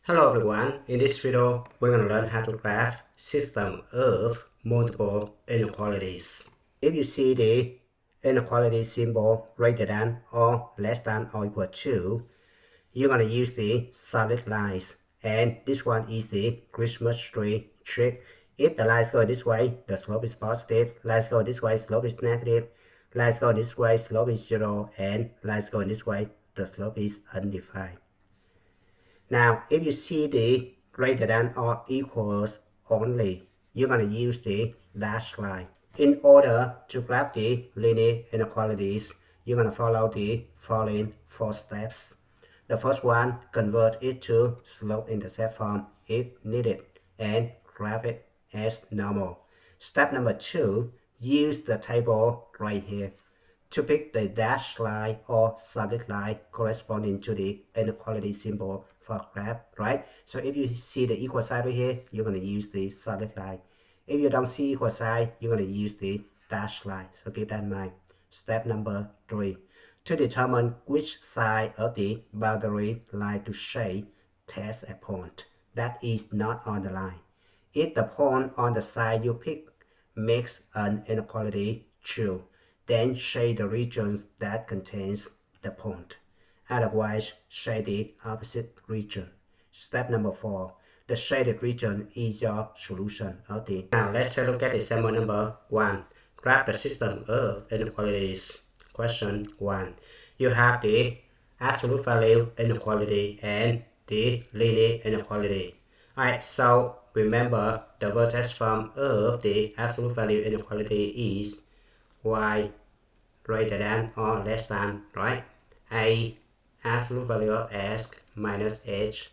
Hello everyone, in this video we're going to learn how to graph system of multiple inequalities. If you see the inequality symbol greater than or less than or equal to, you're going to use the solid lines, and this one is the Christmas tree trick. If the lines go this way, the slope is positive, lines go this way, slope is negative, lines go this way, slope is 0, and lines go this way, the slope is undefined. Now, if you see the greater than or equals only, you're going to use the dashed line. In order to graph the linear inequalities, you're going to follow the following 4 steps. The first one, convert it to slope-intercept form if needed and graph it as normal. Step number 2, use the table right here to pick the dashed line or solid line corresponding to the inequality symbol for graph, right? So if you see the equal sign right here, you're going to use the solid line. If you don't see equal sign, you're going to use the dashed line. So keep that in mind. Step number 3. To determine which side of the boundary line to shade, test a point that is not on the line. If the point on the side you pick makes an inequality true, then shade the regions that contains the point. Otherwise, shade the opposite region. Step number 4. The shaded region is your solution of the. Now let's take a look at example number 1. Graph the system of inequalities. Question 1. You have the absolute value inequality and the linear inequality. Alright, so remember the vertex form of the absolute value inequality is y greater than or less than, right? A absolute value of s minus h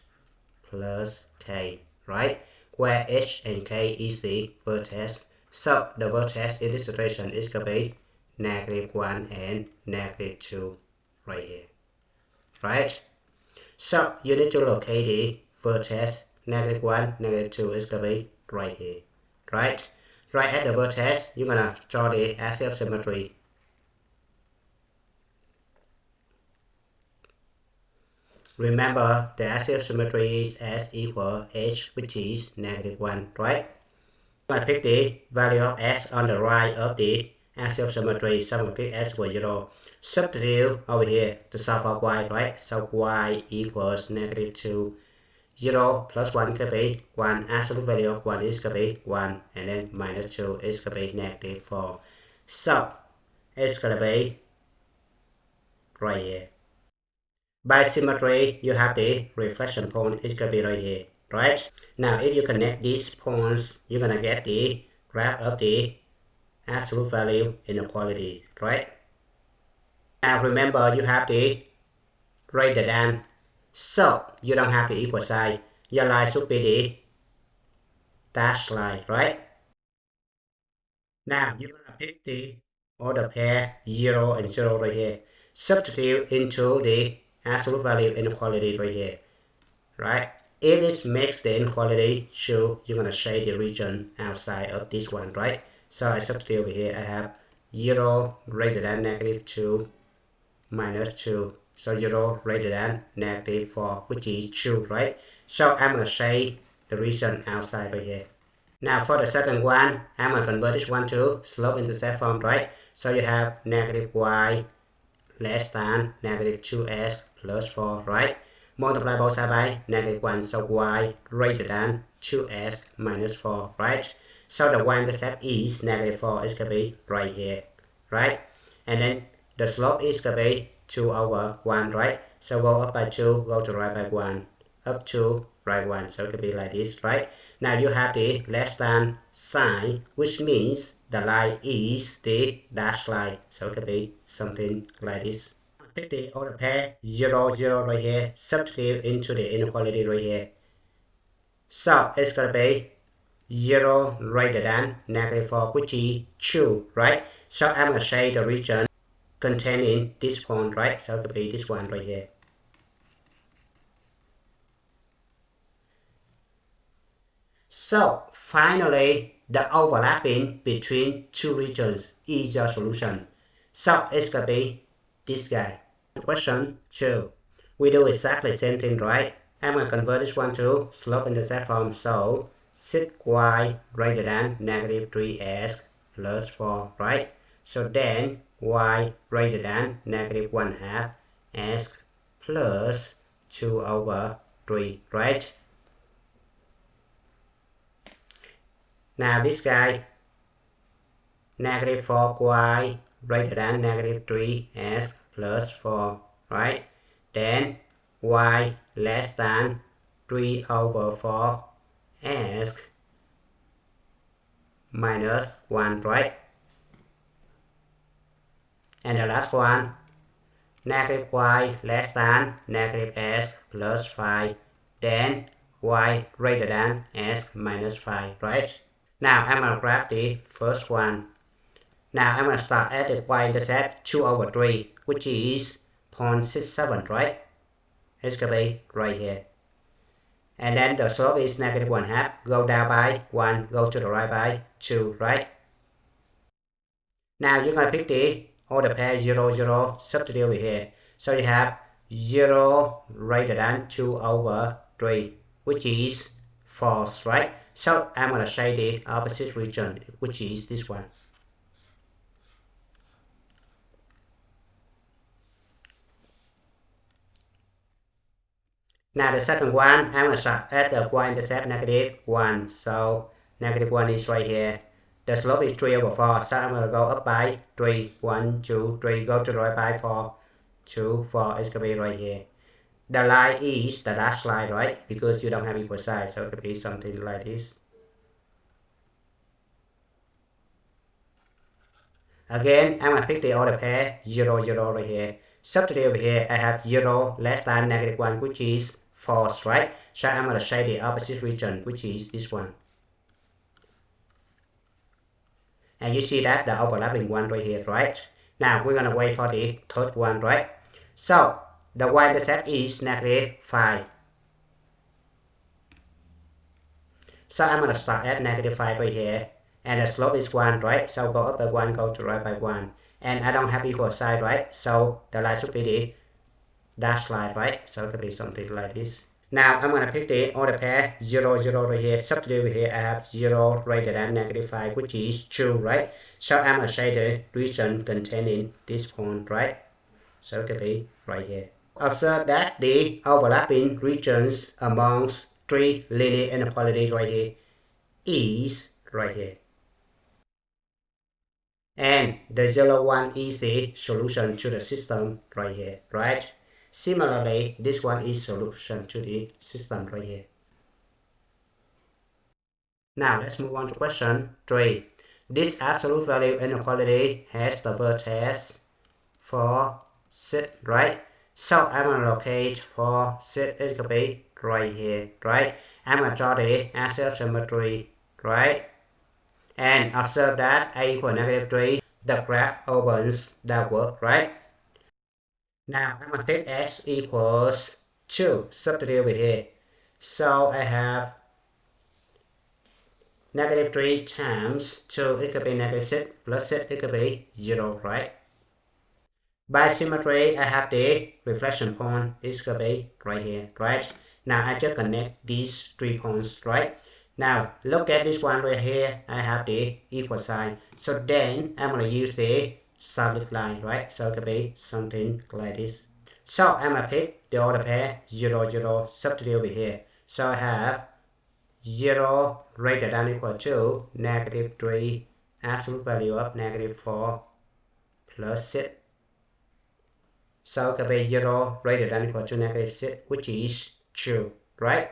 plus k, right? Where h and k is the vertex. So the vertex in this situation is going to be -1 and -2 right here, right? So you need to locate the vertex. -1, -2 is going to be right here, right? Right at the vertex, you're going to draw the axis of symmetry. Remember, the axis of symmetry is s equal h, which is -1, right? I'm going to pick the value of s on the right of the axis of symmetry, so I'm going to pick s equals 0. Substitute over here to solve for y, right? So y equals -2. 0 plus 1 could be 1. Absolute value of 1 is going to be 1, and then -2 is going to be -4. So it's going to be right here. By symmetry, you have the reflection point, it's going to be right here, right? Now, if you connect these points, you're going to get the graph of the absolute value inequality, right? Now, remember, you have the greater than, so you don't have the equal sign. Your line should be the dashed line, right? Now, you're going to pick the order pair 0 and 0 right here. Substitute into the absolute value inequality right here, right? If it makes the inequality true, you're going to shade the region outside of this one, right? So I substitute over here, I have 0 greater than -2 minus 2. So 0 greater than -4, which is true, right? So I'm going to shade the region outside right here. Now for the second one, I'm going to convert this one to slope-intercept form, right? So you have -y less than -2s plus 4, right? Multiply both sides by -1, so y greater than 2s minus 4, right? So the y-intercept is -4, it's going to be right here, right? And then the slope is going to be 2 over 1, right? So go up by 2, go to right by 1, up to right 1, so it could be like this, right? Now you have the less than sign, which means the line is the dashed line, so it could be something like this. Pick the order pair 0, 0 right here, substitute into the inequality right here. So it's going to be 0 greater than -4, which is true, right? So I'm going to shade the region containing this point, right? So it could be this one right here. So finally, the overlapping between two regions is your solution. So it's going to be this guy. Question 2. We do exactly the same thing, right? I'm going to convert this one to slope-intercept form. So sit y greater than negative 3x plus 4, right? So then y greater than negative 1/2 x plus 2 over 3, right? Now this guy, negative 4y greater than negative 3x plus 4, right? Then y less than 3 over 4 x minus 1, right? And the last one, negative y less than negative x plus 5, then y greater than x minus 5, right? Now I'm going to grab the first one. Now I'm going to start at the y-intercept 2 over 3, which is 0.67, right? It's going to be right here. And then the slope is negative 1/2, go down by 1, go to the right by 2, right? Now you're going to pick the order pair 0, 0, substitute over here. So you have 0 greater than 2 over 3, which is false, right? So I'm going to say the opposite region, which is this one. Now the second one, I'm going to start at the y-intercept negative 1. So negative 1 is right here. The slope is 3 over 4. So I'm going to go up by 3. 1, 2, 3. Go to the right by 4. 2, 4. It's going to be right here. The line is the dashed line, right? Because you don't have equal sides. So it could be something like this. Again, I'm going to pick the order pair 0, 0 right here. Substitute over here, I have 0 less than negative 1, which is false, right? So I'm going to say the opposite region, which is this one. And you see that the overlapping one right here, right? Now we're going to wait for the third one, right? So the y-intercept is negative 5. So I'm going to start at negative 5 right here. And the slope is 1, right? So go up by 1, go to right by 1. And I don't have equal side, right? So the line should be the dashed line, right? So it could be something like this. Now I'm going to pick the order pair 0, 0 right here. Substitute over here, I have 0 greater than negative 5, which is true, right? So I'm going to say the region containing this point, right? So it could be right here. Observe that the overlapping regions amongst three linear inequalities right here is right here. And the yellow one is the solution to the system right here, right? Similarly, this one is solution to the system right here. Now let's move on to question 3. This absolute value inequality has the vertex for set, right? So I'm going to locate for set, it could be right here, right? I'm going to draw the axis symmetry, right? And observe that a equal negative 3, the graph opens downward, right? Now I'm going to take x equals 2, substitute over here. So I have negative 3 times 2, it could be negative 6, plus 6, it could be 0, right? By symmetry, I have the reflection point, it could be right here, right? Now I just connect these 3 points, right? Now look at this one right here, I have the equal sign. So then I'm going to use the solid line, right? So it could be something like this. So I'm going to pick the order pair 0, 0, substitute over here. So I have 0 greater than or equal to negative 3, absolute value of negative 4 plus 6. So it could be 0 greater than or equal to negative 6, which is true, right?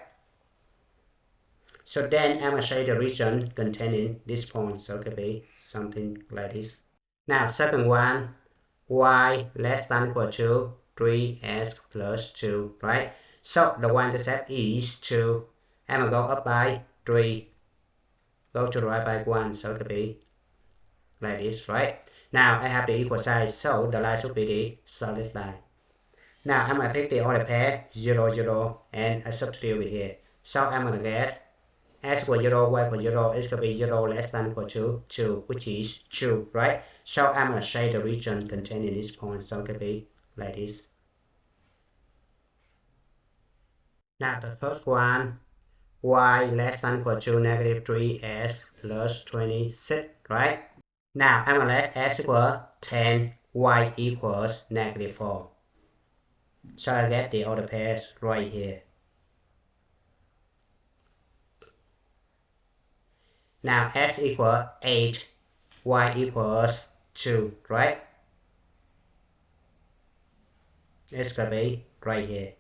So then I'm going to say the region containing this point. So it could be something like this. Now second one, y less than or equal to 3x plus 2, right? So the y-intercept is 2. I'm going to go up by 3. Go to the right by 1. So it could be like this, right? Now I have the equal sign, so the line should be the solid line. Now I'm going to pick the order pair 0, 0 and I substitute over here. So I'm going to get x equal 0, y equal 0, it's going to be 0 less than or equal to 2, which is true, right? So I'm going to say the region containing this point, so it could be like this. Now the first one, y less than equal to negative 3s plus 26, right? Now I'm going to let s equal 10, y equals negative 4. So I get the other pairs right here. Now s equals 8, y equals 2, right? It's going to be right here.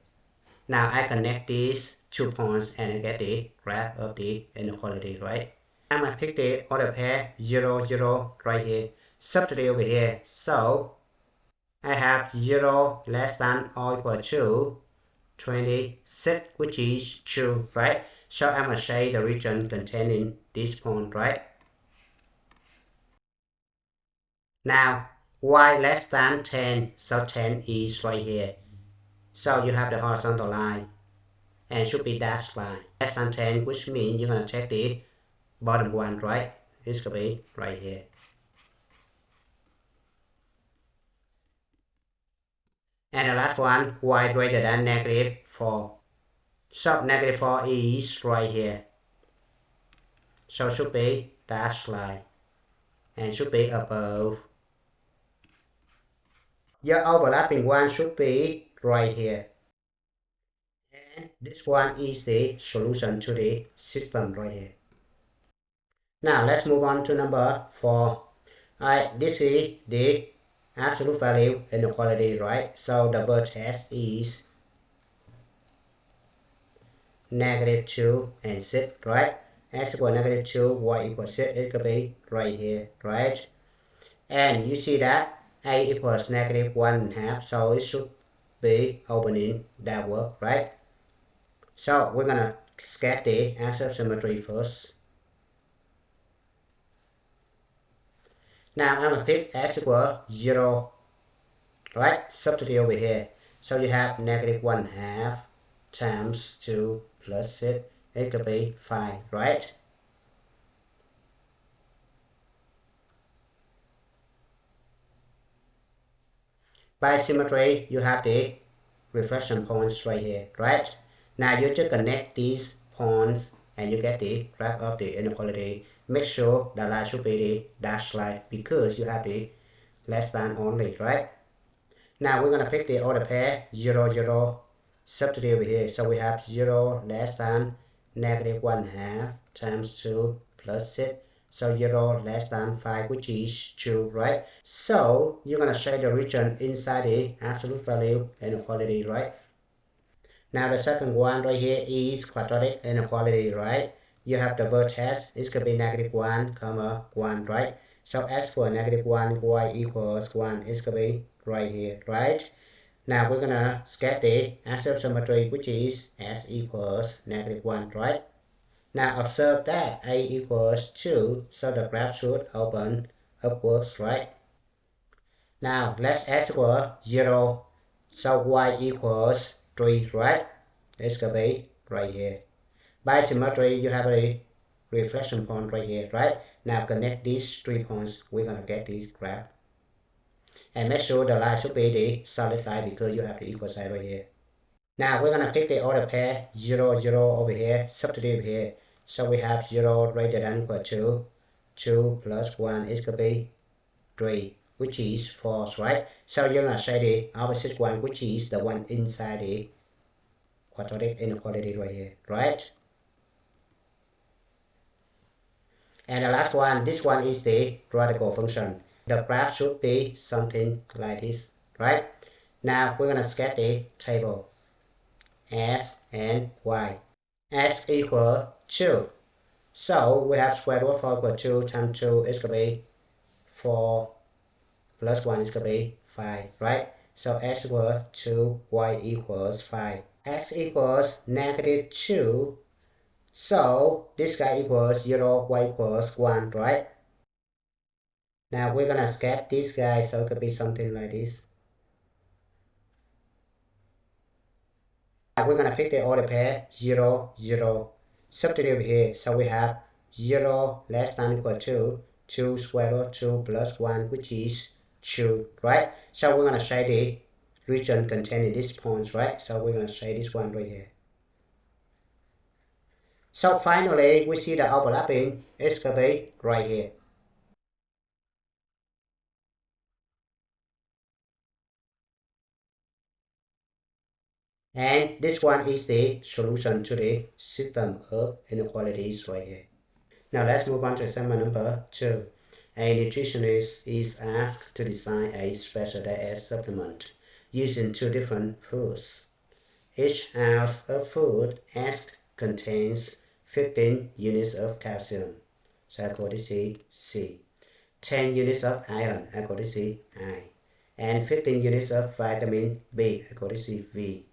Now I connect these 2 points and I get the graph of the inequality, right? I'm going to pick the other pair 0, 0 right here. Substitute over here. So I have 0 less than or equal to 26, which is true, right? So I'm going to say the region containing this point, right? Now y less than 10, so 10 is right here. So you have the horizontal line and should be dashed line. Less than 10, which means you're going to take the bottom one, right? It's going to be right here. And the last one, y greater than negative 4. So negative 4 is right here. So should be dashed line and should be above. Your overlapping one should be right here. And this one is the solution to the system right here. Now let's move on to number 4. This is the absolute value inequality, right? So the vertex is negative 2 and 6, right? X equal negative 2, y equals 6, it could be right here, right? And you see that a equals negative 1/2, so it should be opening that work, right? So we're gonna sketch the axis of symmetry first. Now I'm gonna pick x equal 0, right? Substitute over here. So you have negative 1/2 times 2 plus 6, it could be 5, right? By symmetry, you have the reflection points right here, right? Now you just connect these points and you get the graph of the inequality. Make sure the line should be the dashed line because you have the less than only, right? Now we're going to pick the other pair, 0, 0, substitute over here. So we have 0 less than negative 1/2 times 2 plus 6. So 0 less than 5, which is 2, right? So you're going to shade the region inside the absolute value inequality, right? Now the second one right here is quadratic inequality, right? You have the vertex, it's going to be negative 1, comma 1, right? So as for negative 1, y equals 1, it's going to be right here, right? Now we're going to sketch the axis of symmetry, which is s equals negative 1, right? Now observe that a equals 2, so the graph should open upwards, right? Now let's s equal 0, so y equals 3, right? It's going to be right here. By symmetry, you have a reflection point right here, right? Now connect these 3 points, we're going to get this graph. And make sure the line should be the solid line because you have the equal sign right here. Now we're going to pick the other pair, 0, 0 over here, substitute over here. So we have 0 greater than equal to 2 plus 1 is going to be 3, which is false, right? So you're going to say the opposite one, which is the one inside the quadratic inequality right here, right? And the last one, this one is the radical function. The graph should be something like this, right? Now we're going to sketch the table s and y. S equal 2. So we have square root 4 equal 2 times 2 is going to be 4 plus 1 is going to be 5, right? So s equals 2, y equals 5. X equals negative 2. So this guy equals 0, y equals 1, right? Now we're gonna sketch this guy, so it could be something like this. Now we're gonna pick the order pair 0, 0. Substitute over here, so we have 0 less than equal to 2 square root 2 plus 1, which is 2, right? So we're gonna say the region containing these points, right? So we're gonna say this one right here. So finally, we see the overlapping is going to be right here. And this one is the solution to the system of inequalities right here. Now let's move on to example number 2. A nutritionist is asked to design a special diet supplement using 2 different foods. Each ounce of food asked contains 15 units of calcium, so according to C, 10 units of iron, according to I, and 15 units of vitamin B, according to V.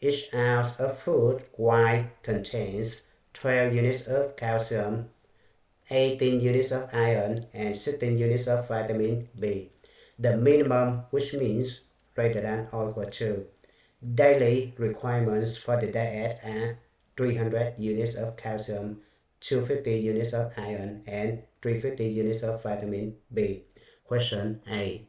Each ounce of food Y contains 12 units of calcium, 18 units of iron, and 16 units of vitamin B. The minimum, which means greater than or equal to, daily requirements for the diet are 300 units of calcium, 250 units of iron, and 350 units of vitamin B. Question A.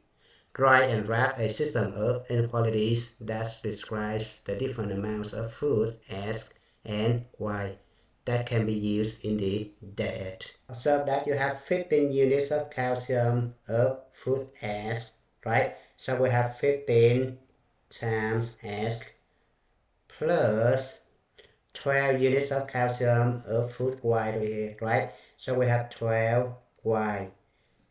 Try and graph a system of inequalities that describes the different amounts of food X and Y that can be used in the diet. Observe that you have 15 units of calcium of food X, right? So we have 15 times X plus 12 units of calcium of food Y right here, right? So we have 12Y.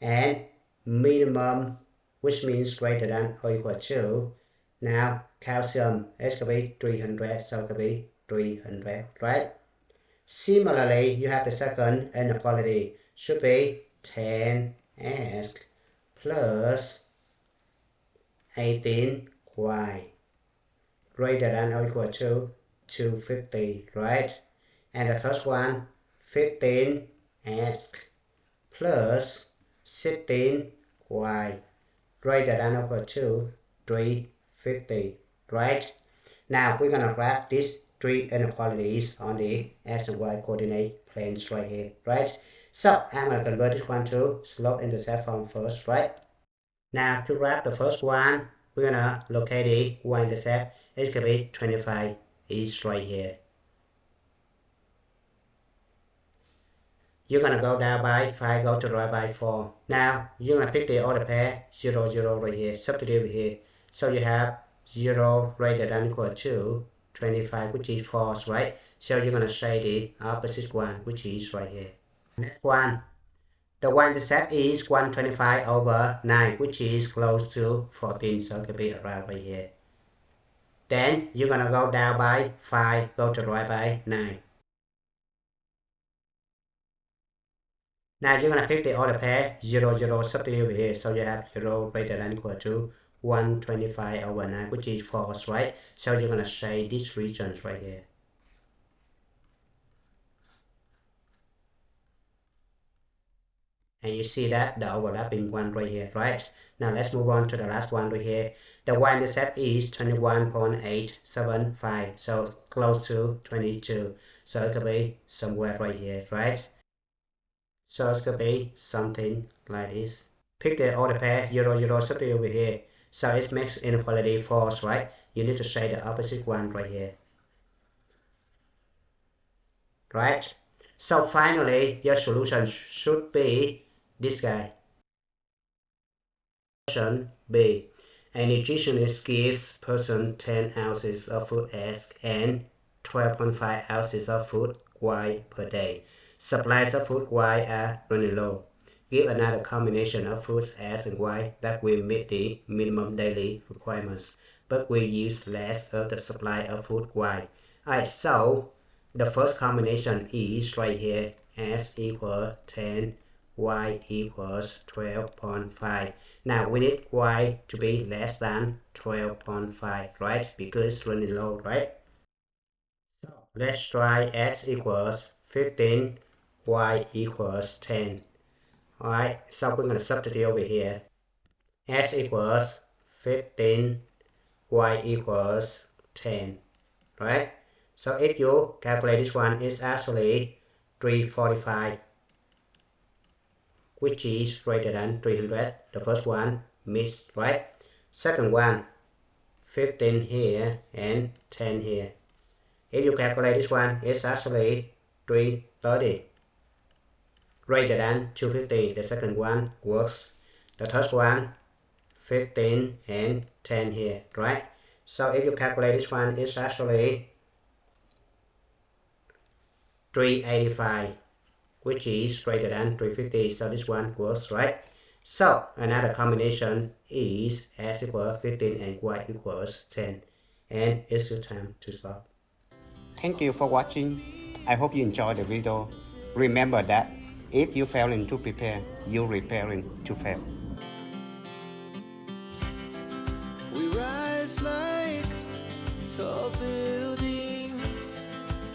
And minimum, which means greater than or equal to, now calcium is going to be 300, so it could be 300, right? Similarly, you have the second inequality, should be 10x plus 18y greater than or equal to 250, right? And the third one, 15x plus 16y greater than or equal to 350, right? Now we're gonna graph these 3 inequalities on the x and y coordinate planes right here, right? So I'm gonna convert this one to slope-intercept form first, right? Now to graph the first one, we're gonna locate the y-intercept. It's gonna be 25 is right here. You're gonna go down by 5, go to the right by 4. Now you're gonna pick the order pair 0, 0 right here, substitute here. So you have 0 greater than or equal to 25, which is false, right? So you're gonna say the opposite one, which is right here. Next one, the y-intercept is 125 over 9, which is close to 14, so it could be around right here. Then you're gonna go down by 5, go to the right by 9. Now you're gonna pick the order pair 0, 0, substitute over here, so you have 0 greater than or equal to 125 over 9, which is false, right? So you're gonna say these regions right here. And you see that the overlapping one right here, right? Now let's move on to the last one right here. The y-intercept is 21.875, so close to 22. So it could be somewhere right here, right? So it's gonna be something like this. Pick the order pair 0, 0, substitute over here. So it makes inequality false, right? You need to say the opposite one right here. Right? So finally, your solution should be this guy. Question B. A nutritionist gives person 10 ounces of food X and 12.5 ounces of food Y per day. Supplies of food Y are running low. Give another combination of foods X and Y that will meet the minimum daily requirements, but will use less of the supply of food Y. Alright, so the first combination is right here, S equals 10, Y equals 12.5. Now we need Y to be less than 12.5, right? Because it's running low, right? So let's try S equals 15, Y equals 10. Alright, so we're going to substitute over here. S equals 15, Y equals 10, right? So if you calculate this one, it's actually 345, which is greater than 300. The first one missed, right? Second one, 15 here and 10 here. If you calculate this one, it's actually 330. Greater than 250, the second one works. The third one, 15 and 10 here, right? So if you calculate this one, it's actually 385, which is greater than 350, so this one works, right? So another combination is x equals 15 and y equals 10, and it's your time to solve. Thank you for watching. I hope you enjoyed the video. Remember that if you failing to prepare, you're preparing to fail. We rise like tall buildings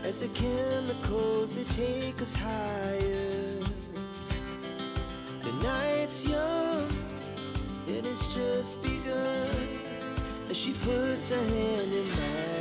as the chemicals they take us higher. The night's young and it's just begun as she puts her hand in mine.